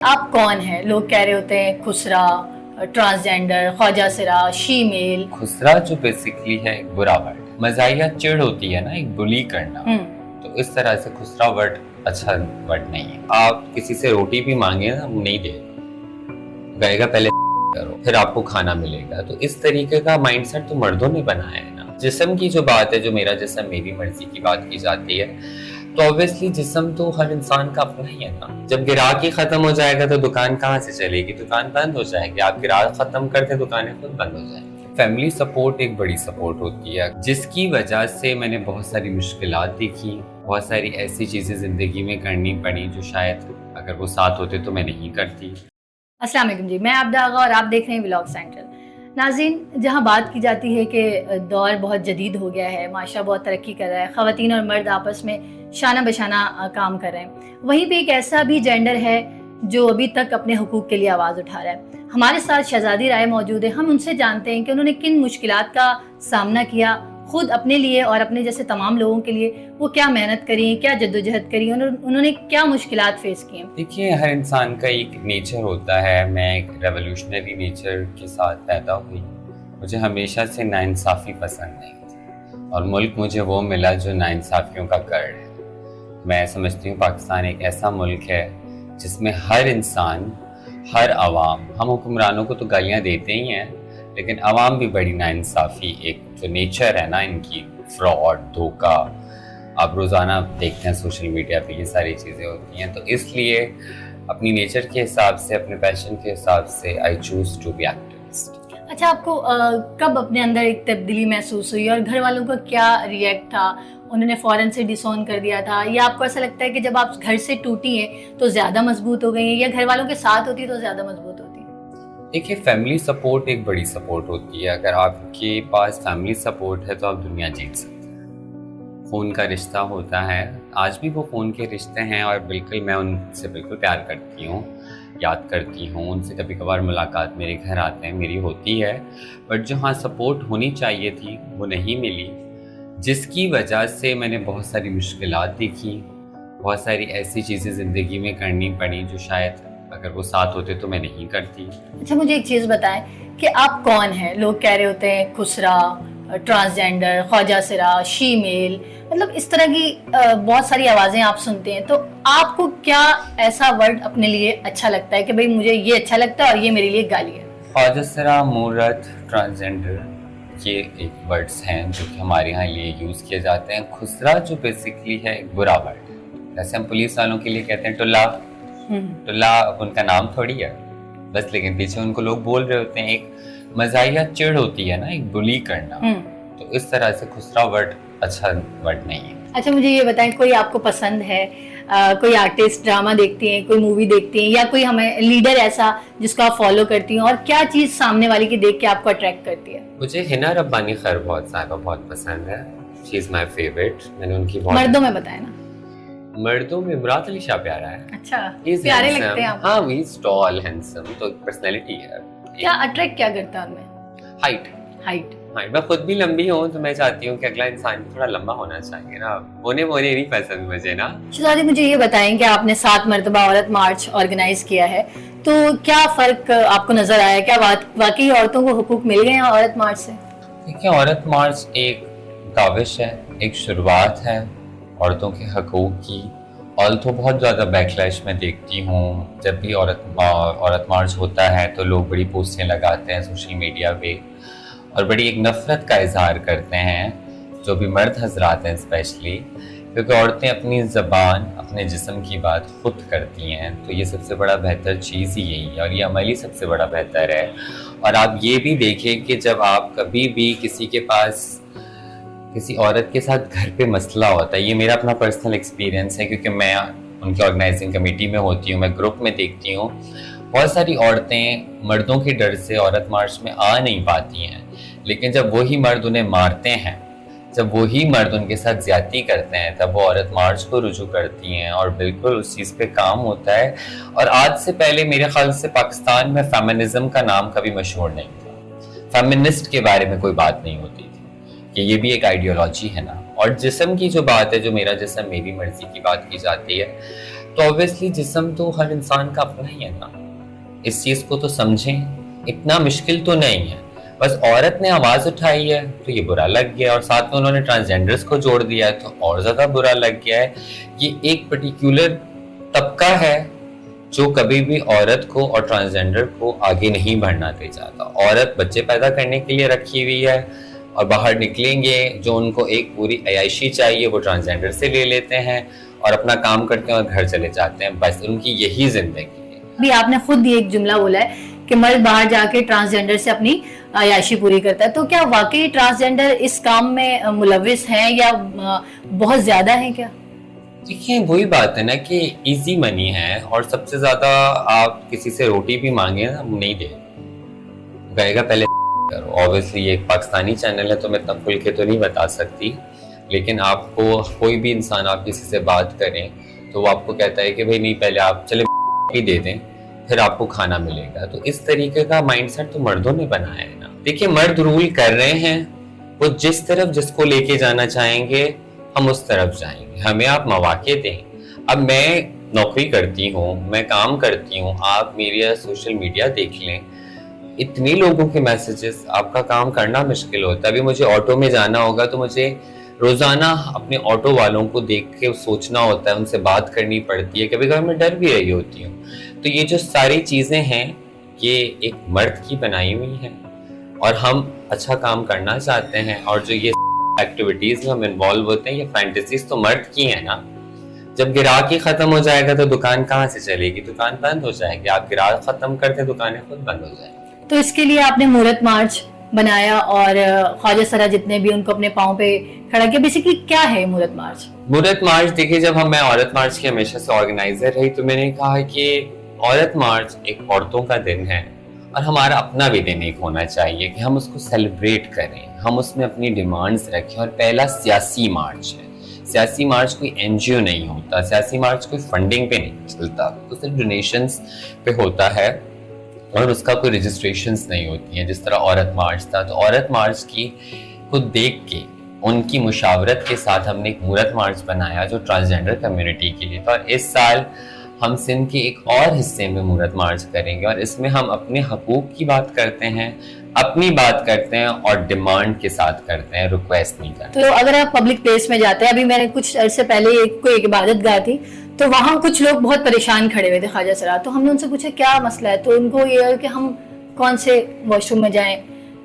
آپ کون ہیں؟ لوگ کہہ رہے ہوتے ہیں خسرا، ٹرانسجینڈر، خواجہ سرا، شی میل۔ خسرا جو بیسکلی ہے ایک برا ورڈ، مزاحیہ چڑ ہوتی ہے نا، ایک بلی کرنا، تو اس طرح سے خسرا ورڈ اچھا ورڈ نہیں ہے۔ آپ کسی سے روٹی بھی مانگے نا، وہ نہیں دے گا، کہے گا پہلے کرو پھر آپ کو کھانا ملے گا۔ تو اس طریقے کا مائنڈ سیٹ تو مردوں نے بنایا ہے نا۔ جسم کی جو بات ہے، جو میرا جسم میری مرضی کی بات کی جاتی ہے، تو obviously جسم تو ہر انسان کا اپنا ہی ہے نا۔ جب گراہک ہی ختم ہو جائے گا تو دکان کہاں سے چلے گی؟ دکان بند ہو جائے گی۔ آپ گراہک ختم کرتے دکانیں خود بند ہو جائیں گی۔ فیملی سپورٹ ایک بڑی سپورٹ ہوتی ہے، جس کی وجہ سے میں نے بہت ساری مشکلات دیکھی، بہت ساری ایسی چیزیں زندگی میں کرنی پڑی جو شاید اگر وہ ساتھ ہوتے تو میں نہیں کرتی۔ السلام علیکم جی، میں عابدہ آغا اور آپ دیکھ رہے ہیں ولاگ سینٹرل۔ ناظرین، جہاں بات کی جاتی ہے کہ دور بہت جدید ہو گیا ہے، معاشرہ بہت ترقی کر رہا ہے، خواتین اور مرد آپس میں شانہ بشانہ کام کر رہے ہیں، وہیں پہ ایک ایسا بھی جینڈر ہے جو ابھی تک اپنے حقوق کے لیے آواز اٹھا رہا ہے۔ ہمارے ساتھ شہزادی رائے موجود ہے، ہم ان سے جانتے ہیں کہ انہوں نے کن مشکلات کا سامنا کیا، خود اپنے لیے اور اپنے جیسے تمام لوگوں کے لیے وہ کیا محنت کری، کیا جدوجہد کری، انہوں نے کیا مشکلات فیس کی ہیں۔ دیکھیے، ہر انسان کا ایک نیچر ہوتا ہے۔ میں ایک ریولوشنری نیچر کے ساتھ پیدا ہوئی۔ مجھے ہمیشہ سے ناانصافی پسند نہیں تھی، اور ملک مجھے وہ ملا جو ناانصافیوں کا گڑھ ہے۔ میں سمجھتی ہوں پاکستان ایک ایسا ملک ہے جس میں ہر انسان، ہر عوام، ہم حکمرانوں کو تو گالیاں دیتے ہی ہیں، لیکن عوام بھی بڑی ناانصافی، ایک جو نیچر ہے نا ان کی، فراڈ، دھوکہ، آپ روزانہ دیکھتے ہیں سوشل میڈیا پہ یہ ساری چیزیں ہوتی ہیں۔ تو اس لیے اپنی نیچر کے حساب سے، اپنے پیشن کے حساب سے آئی چوز ٹو بی ایکٹیوسٹ۔ اچھا، آپ کو کب اپنے اندر ایک تبدیلی محسوس ہوئی اور گھر والوں کا کیا ریئیکٹ تھا؟ انہوں نے فوراً سے ڈس آن کر دیا تھا، یا آپ کو ایسا لگتا ہے کہ جب آپ گھر سے ٹوٹی ہیں تو زیادہ مضبوط ہو گئی ہیں، یا گھر والوں کے ساتھ ہوتی تو زیادہ مضبوط ہوتی؟ دیکھیے، فیملی سپورٹ ایک بڑی سپورٹ ہوتی ہے۔ اگر آپ کے پاس فیملی سپورٹ ہے تو آپ دنیا جیت سکتے ہیں۔ خون کا رشتہ ہوتا ہے، آج بھی وہ خون کے رشتے ہیں، اور بالکل میں ان سے بالکل پیار کرتی ہوں، یاد کرتی ہوں ان سے۔ کبھی کبھار ملاقات میرے گھر آتے ہیں، میری ہوتی ہے، بٹ جو ہاں سپورٹ ہونی چاہیے تھی وہ نہیں ملی، جس کی وجہ سے میں نے بہت ساری مشکلات دیکھی، بہت ساری ایسی چیزیں زندگی میں کرنی پڑی جو شاید اگر وہ ساتھ ہوتے تو میں نہیں کرتی۔ اچھا، مجھے ایک چیز بتائیں کہ آپ کون ہیں؟ لوگ کہہ رہے ہوتے ہیں خسرا، ٹرانسجینڈر، خواجہ سرا، شی میل، مطلب اس طرح کی بہت ساری آوازیں آپ سنتے ہیں، تو آپ کو کیا ایسا ورڈ اپنے لیے اچھا لگتا ہے کہ بھئی مجھے یہ اچھا لگتا ہے اور یہ میرے لیے گالی ہے؟ خواجہ سرا، مورت، ٹرانسجینڈر، یہ ایک ورڈز ہیں جو کہ ہمارے یہاں لیے یوز کیے جاتے ہیں۔ خسرا جو بیسکلی ہے ایک برا ورڈ ہے، جیسے ہم پولیس والوں کے لیے کہتے ہیں ٹلا، ٹلا ان کا نام تھوڑی ہے بس، لیکن پیچھے ان کو لوگ بول رہے ہوتے ہیں۔ ایک مزاحیہ چڑ ہوتی ہے نا، ایک بلی کرنا، تو اس طرح سے خسرا ورڈ اچھا ورڈ نہیں ہے۔ اچھا، مجھے یہ بتائیں، کوئی آپ کو پسند ہے، کوئی آرٹسٹ ڈرامہ دیکھتی ہیں، کوئی مووی دیکھتی ہیں، یا کوئی ہمیں لیڈر ایسا جس کو آپ فالو کرتی ہیں، اور کیا چیز سامنے والی کی دیکھ کے آپ کو اٹریکٹ کرتی ہے؟ مجھے حنا ربانی خیر بہت پسند ہے، شی از مائی فیوریٹ۔ میں نے ان کی مردوں میں بتائیں نا۔ مردوں میں مراد علی شاہ پیارا ہے۔ اچھا، پیارے لگتے ہیں آپ؟ ہاں، ہی از ٹال، ہینڈسم، تو پرسنالٹی ہے۔ کیا اٹریکٹ کیا کرتا ہے ان میں؟ ہائٹ۔ میں خود بھی لمبی ہوں تو میں چاہتی ہوں کہ اگلا انسان تھوڑا لمبا ہونا چاہیے نا، مونے نہیں پسند مجھے نا۔ شہزادی، مجھے یہ بتائیں کہ آپ نے 7 مرتبہ عورت مارچ آرگنائز کیا ہے، تو کیا فرق آپ کو نظر آیا؟ کیا واقعی عورتوں کو حقوق مل گئے ہیں عورت مارچ سے؟ دیکھیے، عورت مارچ ایک کاوش ہے، ایک شروعات ہے عورتوں کے حقوق کی، اور تو بہت زیادہ بیکلیش میں دیکھتی ہوں۔ جب بھی عورت مارچ ہوتا ہے تو لوگ بڑی پوسٹیں لگاتے ہیں سوشل میڈیا پہ، اور بڑی ایک نفرت کا اظہار کرتے ہیں، جو بھی مرد حضرات ہیں اسپیشلی، کیونکہ عورتیں اپنی زبان، اپنے جسم کی بات خود کرتی ہیں۔ تو یہ سب سے بڑا بہتر چیز ہی یہی ہے، اور یہ عملی سب سے بڑا بہتر ہے۔ اور آپ یہ بھی دیکھیں کہ جب آپ کبھی بھی کسی کے پاس، کسی عورت کے ساتھ گھر پہ مسئلہ ہوتا ہے، یہ میرا اپنا پرسنل ایکسپیرینس ہے کیونکہ میں ان کی آرگنائزنگ کمیٹی میں ہوتی ہوں، میں گروپ میں دیکھتی ہوں، بہت ساری عورتیں مردوں کے ڈر سے عورت مارچ میں آ نہیں پاتی ہیں، لیکن جب وہی مرد انہیں مارتے ہیں، جب وہی مرد ان کے ساتھ زیادتی کرتے ہیں، تب وہ عورت مارچ کو رجوع کرتی ہیں، اور بالکل اس چیز پہ کام ہوتا ہے۔ اور آج سے پہلے میرے خیال سے پاکستان میں فیمنزم کا نام کبھی مشہور نہیں تھا، فیمنسٹ کے بارے میں کوئی بات نہیں ہوتی تھی کہ یہ بھی ایک آئیڈیالوجی ہے نا۔ اور جسم کی جو بات ہے، جو میرا جسم میری مرضی کی بات کی جاتی ہے، تو obviously جسم تو ہر انسان کا اپنا ہی ہے نا, اس چیز کو تو سمجھیں, اتنا مشکل تو نہیں ہے. بس عورت نے آواز اٹھائی ہے تو یہ برا لگ گیا, اور ساتھ میں انہوں نے ٹرانسجینڈرز کو جوڑ دیا ہے تو اور زیادہ برا لگ گیا ہے. یہ ایک پرٹیکولر طبقہ ہے جو کبھی بھی عورت کو اور ٹرانسجینڈر کو آگے نہیں بڑھنا دے جاتا. عورت بچے پیدا کرنے کے لیے رکھی ہوئی ہے, اور باہر نکلیں گے جو ان کو ایک پوری عیاشی چاہیے وہ ٹرانسجینڈر سے لے لیتے ہیں اور اپنا کام کرتے ہیں اور گھر چلے جاتے ہیں. بس ان کی یہی زندگی ہے. بھی آپ نے خود یہ ایک جملہ بولا ہے کہ مرد باہر جا کے ٹرانسجینڈر سے اپنی عیاشی پوری کرتا ہے, تو کیا واقعی ٹرانسجینڈر اس کام میں ملوث ہیں یا بہت زیادہ ہیں کیا؟ دیکھیں وہی بات ہے نا کہ ایزی منی ہے, اور سب سے زیادہ آپ کسی سے روٹی بھی مانگیں نا نہیں دے گئے گا پہلے کرو. اوبیسلی یہ ایک پاکستانی چینل ہے تو میں اتنا کھل کے تو نہیں بتا سکتی, لیکن آپ کو کوئی بھی انسان آپ کسی سے بات کریں تو وہ آپ کو کہتا ہے کہ بھائی نہیں پہلے آپ چلے بھی دے دیں پھر آپ کو کھانا ملے گا. تو اس طریقے کا مائنڈ سیٹ تو مردوں نے بنایا ہے نا. دیکھیں مرد رول کر رہے ہیں, وہ جس طرف جس کو لے کے جانا چاہیں گے ہم اس طرف جائیں گے, ہمیں آپ مواقع دیں. اب میں نوکری کرتی ہوں, میں کام کرتی ہوں, آپ میری سوشل میڈیا دیکھ لیں, اتنے لوگوں کے میسیجز, آپ کا کام کرنا مشکل ہوتا ہے. ابھی مجھے آٹو میں جانا ہوگا تو مجھے روزانہ اپنے آٹو والوں کو دیکھ کے سوچنا ہوتا ہے, ان سے بات کرنی پڑتی ہے, کبھی کبھی میں ڈر بھی رہی ہوتی ہوں. تو یہ جو ساری چیزیں ہیں یہ ایک مرد کی بنائی ہوئی ہیں, اور ہم اچھا کام کرنا چاہتے ہیں, اور جو یہ ایکٹیویٹیز میں ہم انوالو ہوتے ہیں یہ فینٹیسیز تو مرد کی ہیں نا. جب گراہک ہی ختم ہو جائے گا تو دکان کہاں سے چلے گی, دکان بند ہو جائے گی. آپ گراہک ختم کرتے دکانیں خود بند ہو جائیں گی. تو اس کے لیے آپ نے مہورت مارچ بنایا اور خواجہ سرا جتنے بھی ان کو اپنے پاؤں پہ کھڑا کیا. بیسیکلی کیا ہے مہورت مارچ؟ مہورت مارچ دیکھیے, جب میں عورت مارچ کی ہمیشہ سے آرگنائزر رہی تو میں نے کہا کہ عورت مارچ ایک عورتوں کا دن ہے, اور ہمارا اپنا بھی دن ایک ہونا چاہیے کہ ہم اس کو سیلیبریٹ کریں, ہم اس میں اپنی ڈیمانڈز رکھیں. اور پہلا سیاسی مارچ ہے. سیاسی مارچ کوئی این جی او نہیں ہوتا, سیاسی مارچ کوئی فنڈنگ پہ نہیں چلتا, تو صرف ڈونیشنز پہ ہوتا ہے, اور اس کا کوئی رجسٹریشنز نہیں ہوتی ہیں جس طرح عورت مارچ تھا. تو عورت مارچ کی کو دیکھ کے ان کی مشاورت کے ساتھ ہم نے ایک مہورت مارچ بنایا جو ٹرانسجینڈر کمیونٹی کے لیے تھا. اور اس سال ہم سندھ کے ایک اور حصے میں مہورت مارچ کریں گے, اور اس میں ہم اپنے حقوق کی بات کرتے ہیں, اپنی بات کرتے ہیں, اور ڈیمانڈ کے ساتھ کرتے ہیں, ریکویسٹ نہیں کرتے. تو اگر آپ پبلک پلیس میں جاتے ہیں, ابھی میں نے کچھ عرصے پہلے ایک عبادت گاہ تھی تو وہاں کچھ لوگ بہت پریشان کھڑے ہوئے تھے خواجہ سرا, تو ہم نے ان سے پوچھا کیا مسئلہ ہے, تو ان کو یہ ہے کہ ہم کون سے واش روم میں جائیں,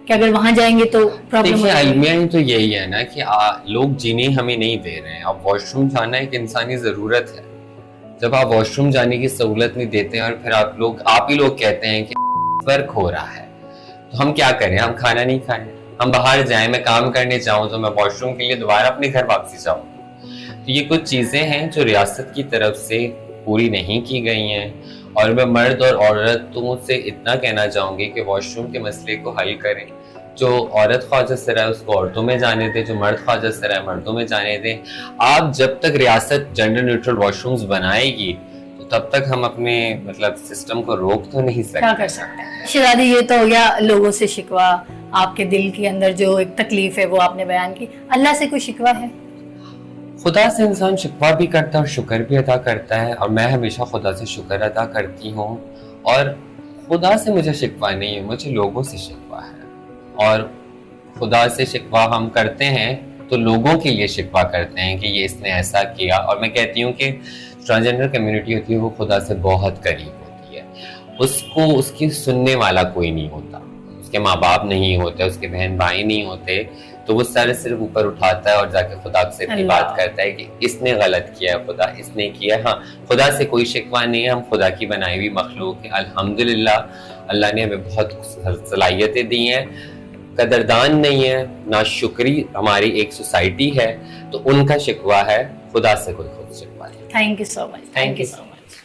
کہ اگر وہاں جائیں گے تو پرابلم ہو جائے گی. المیہ تو یہی ہے نا کہ لوگ جینے ہمیں نہیں دے رہے ہیں. اب واش روم جانا ایک انسانی ضرورت ہے. جب آپ واش روم جانے کی سہولت نہیں دیتے ہیں اور پھر آپ ہی لوگ کہتے ہیں کہ فرق ہو رہا ہے, تو ہم کیا کریں؟ ہم کھانا نہیں کھائیں, ہم باہر جائیں, میں کام کرنے جاؤں تو میں واش روم کے لیے دوبارہ اپنے گھر واپسی جاؤں. تو یہ کچھ چیزیں ہیں جو ریاست کی طرف سے پوری نہیں کی گئی ہیں, اور میں مرد اور عورتوں سے اتنا کہنا چاہوں گی کہ واش روم کے مسئلے کو حل کریں. جو عورت خواجہ سرا ہے اس کو عورتوں میں جانے دیں, جو مرد خواجہ سرا ہے مردوں میں جانے دیں. آپ جب تک ریاست جینڈر نیوٹرل واش رومز بنائے گی تو تب تک ہم اپنے سسٹم کو روک تو نہیں سکتے. کیا کر سکتے ہیں؟ شہزادی یہ تو ہو گیا لوگوں سے شکوہ, آپ کے دل کے اندر جو ایک تکلیف ہے وہ آپ نے بیان کی. اللہ سے کوئی شکوہ ہے؟ خدا سے انسان شکوہ بھی کرتا ہے اور شکر بھی ادا کرتا ہے, اور میں ہمیشہ خدا سے شکر ادا کرتی ہوں. اور خدا سے مجھے شکوہ نہیں ہے, مجھے لوگوں سے شکوہ ہے. اور خدا سے شکوہ ہم کرتے ہیں تو لوگوں کے لیے شکوہ کرتے ہیں کہ یہ اس نے ایسا کیا. اور میں کہتی ہوں کہ ٹرانسجینڈر کمیونٹی ہوتی ہے وہ خدا سے بہت قریب ہوتی ہے. اس کو اس کی سننے والا کوئی نہیں ہوتا, اس کے ماں باپ نہیں ہوتے, اس کے بہن بھائی نہیں ہوتے, تو وہ سارے صرف اوپر اٹھاتا ہے اور جا کے خدا سے اپنی بات کرتا ہے کہ اس نے غلط کیا ہے, خدا اس نے کیا. ہاں خدا سے کوئی شکوہ نہیں ہے, ہم خدا کی بنائی ہوئی مخلوق ہیں. الحمدللہ اللہ نے ہمیں بہت صلاحیتیں دی ہیں, قدردان نہیں ہے, ناشکری ہماری ایک سوسائٹی ہے, تو ان کا شکوہ ہے, خدا سے کوئی خود شکوہ نہیں. Thank you so much.